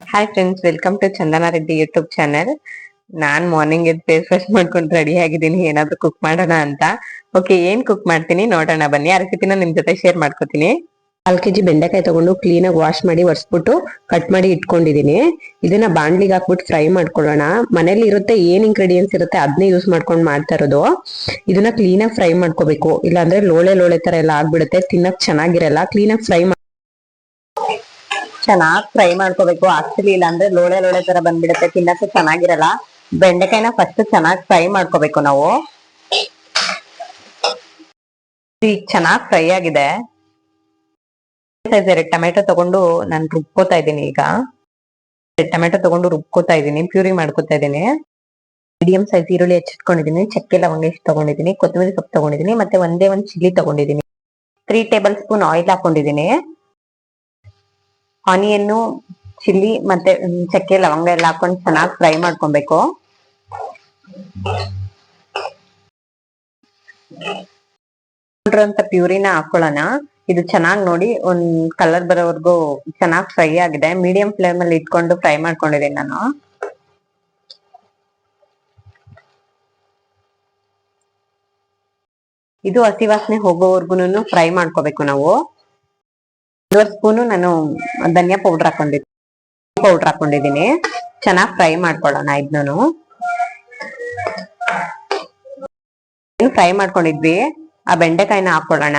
Hi friends, welcome to Chandana Reddy YouTube channel. ನಾನ್ morning ಎದ್ದು face wash ಮಾಡ್ಕೊಂಡು ರೆಡಿ ಆಗಿದ್ದೀನಿ ಏನಾದ್ರು ಕುಕ್ ಮಾಡೋಣ ಅಂತ. ಓಕೆ, ಏನ್ ಕುಕ್ ಮಾಡ್ತೀನಿ ನೋಡೋಣ ಬನ್ನಿ. ಆ ರೆಸಿಪಿನ ನಿಮ್ ಜೊತೆ ಶೇರ್ ಮಾಡ್ಕೋತೀನಿ. 4 kg ಬೆಂಡೆಕಾಯಿ ತಗೊಂಡು ಕ್ಲೀನ್ ಆಗಿ ವಾಶ್ ಮಾಡಿ ಒರೆಸ್ಬಿಟ್ಟು ಕಟ್ ಮಾಡಿ ಇಟ್ಕೊಂಡಿದೀನಿ. ಇದನ್ನ ಬಾಣ್ಲಿಗೆ ಹಾಕ್ಬಿಟ್ಟು ಫ್ರೈ ಮಾಡ್ಕೊಳ್ಳೋಣ. ಮನೇಲಿ ಇರುತ್ತೆ, ಏನ್ ಇಂಗ್ರೀಡಿಯೆಂಟ್ಸ್ ಇರುತ್ತೆ ಅದನ್ನೇ ಯೂಸ್ ಮಾಡ್ಕೊಂಡು ಮಾಡ್ತಾ ಇರೋದು. ಇದನ್ನ ಕ್ಲೀನ್ ಆಗಿ ಫ್ರೈ ಮಾಡ್ಕೋಬೇಕು, ಇಲ್ಲಾಂದ್ರೆ ಲೋಳೆ ಲೋಳೆ ತರ ಎಲ್ಲ ಆಗ್ಬಿಡುತ್ತೆ, ತಿನ್ನಕ್ ಚೆನ್ನಾಗಿರಲ್ಲ. ಕ್ಲೀನ್ ಆಗಿ ಚೆನ್ನಾಗಿ ಫ್ರೈ ಮಾಡ್ಕೋಬೇಕು. ಆಕ್ಚುಲಿ ಇಲ್ಲ ಅಂದ್ರೆ ಲೋಳೆ ಲೋಳೆ ತರ ಬಂದ್ಬಿಡುತ್ತೆ, ತಿನ್ನಕ್ಕೆ ಚೆನ್ನಾಗಿರಲ್ಲ. ಬೆಂಡೆಕಾಯಿನ ಫಸ್ಟ್ ಚೆನ್ನಾಗಿ ಫ್ರೈ ಮಾಡ್ಕೋಬೇಕು ನಾವು. ಈಗ ಚೆನ್ನಾಗಿ ಫ್ರೈ ಆಗಿದೆ. ಎರಡು ಟೊಮೆಟೊ ತಗೊಂಡು ನಾನು ರುಬ್ಕೋತಾ ಇದ್ದೀನಿ. ಈಗ ಟೊಮೆಟೊ ತಗೊಂಡು ರುಬ್ಕೋತಾ ಇದ್ದೀನಿ, ಪ್ಯೂರಿ ಮಾಡ್ಕೋತಾ ಇದ್ದೀನಿ. ಮೀಡಿಯಂ ಸೈಜ್ ಈರುಳ್ಳಿ ಹೆಚ್ಚಿಟ್ಕೊಂಡಿದ್ದೀನಿ, ಚಕ್ಕೆ ಲವಂಗ ಇಷ್ಟು ತಗೊಂಡಿದ್ದೀನಿ, ಕೊತ್ತಂಬರಿ ಸೊಪ್ಪು ತಗೊಂಡಿದ್ದೀನಿ, ಮತ್ತೆ ಒಂದೇ ಒಂದು ಚಿಲ್ಲಿ ತಗೊಂಡಿದ್ದೀನಿ. 3 ಟೇಬಲ್ ಸ್ಪೂನ್ ಆಯಿಲ್ ಹಾಕೊಂಡಿದ್ದೀನಿ. ಆನಿಯನ್ನು, ಚಿಲ್ಲಿ ಮತ್ತೆ ಚಕ್ಕೆ ಲವಂಗ ಎಲ್ಲ ಹಾಕೊಂಡು ಚೆನ್ನಾಗಿ ಫ್ರೈ ಮಾಡ್ಕೊಬೇಕು. ಪ್ಯೂರಿನ ಹಾಕೊಳ್ಳೋಣ. ಇದು ಚೆನ್ನಾಗಿ ನೋಡಿ ಒಂದ್ ಕಲರ್ ಬರೋವರೆಗೂ ಚೆನ್ನಾಗಿ ಫ್ರೈ ಆಗಿದೆ. ಮೀಡಿಯಂ ಫ್ಲೇಮ್ ಅಲ್ಲಿ ಇಟ್ಕೊಂಡು ಫ್ರೈ ಮಾಡ್ಕೊಂಡಿದ್ದೀನಿ ನಾನು. ಇದು ಹಸಿ ವಾಸನೆ ಹೋಗೋವರ್ಗುನು ಫ್ರೈ ಮಾಡ್ಕೋಬೇಕು ನಾವು. 1 ಸ್ಪೂನು ನಾನು ಧನಿಯಾ ಪೌಡರ್ ಹಾಕೊಂಡಿದ್ದೀನಿ. ಚೆನ್ನಾಗಿ ಫ್ರೈ ಮಾಡ್ಕೊಳ್ಳೋಣ. ಇದನ್ನು ಫ್ರೈ ಮಾಡ್ಕೊಂಡಿದ್ವಿ, ಆ ಬೆಂಡೆಕಾಯಿನ ಹಾಕೊಳ್ಳೋಣ.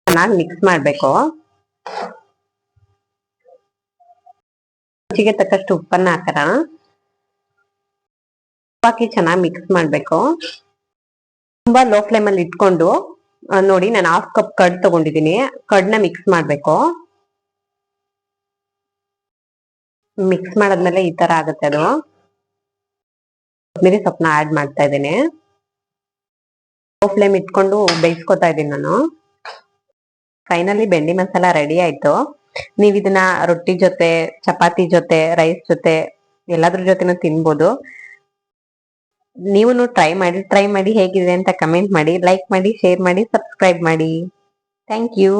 ಚೆನ್ನಾಗಿ ಮಿಕ್ಸ್ ಮಾಡ್ಬೇಕು. ರುಚಿಗೆ ತಕ್ಕಷ್ಟು ಉಪ್ಪನ್ನ ಹಾಕೋಣ. ಹಾಕಿ ಚೆನ್ನಾಗಿ ಮಿಕ್ಸ್ ಮಾಡ್ಬೇಕು. ತುಂಬಾ ಲೋ ಫ್ಲೇಮ್ ಅಲ್ಲಿ ಇಟ್ಕೊಂಡು ನೋಡಿ, ನಾನು 1/2 ಕಪ್ ಕರ್ಡ್ ತಗೊಂಡಿದ್ದೀನಿ. ಕರ್ಡ್ನ ಮಿಕ್ಸ್ ಮಾಡ್ಬೇಕು. ಮಿಕ್ಸ್ ಮಾಡಾದ್ಮೇಲೆ ಈ ತರ ಆಗುತ್ತೆ ಅದು. ಕೊತ್ತಂಬರಿ ಸೊಪ್ಪನ್ನ ಆಡ್ ಮಾಡ್ತಾ ಇದ್ದೀನಿ. ಲೋ ಫ್ಲೇಮ್ ಇಟ್ಕೊಂಡು ಬೇಯಿಸ್ಕೊತಾ ಇದ್ದೀನಿ ನಾನು. ಫೈನಲಿ ಬೆಂಡಿ ಮಸಾಲ ರೆಡಿ ಆಯ್ತು. ನೀವ್ ಇದನ್ನ ರೊಟ್ಟಿ ಜೊತೆ, ಚಪಾತಿ ಜೊತೆ, ರೈಸ್ ಜೊತೆ ಎಲ್ಲಾದ್ರ ಜೊತೆನೂ ತಿನ್ಬೋದು. ನೀವು ಟ್ರೈ ಮಾಡಿ ಹೇಗಿದೆ ಅಂತ ಕಮೆಂಟ್ ಮಾಡಿ, ಲೈಕ್ ಮಾಡಿ, ಶೇರ್ ಮಾಡಿ, ಸಬ್ಸ್ಕ್ರೈಬ್ ಮಾಡಿ. Thank you.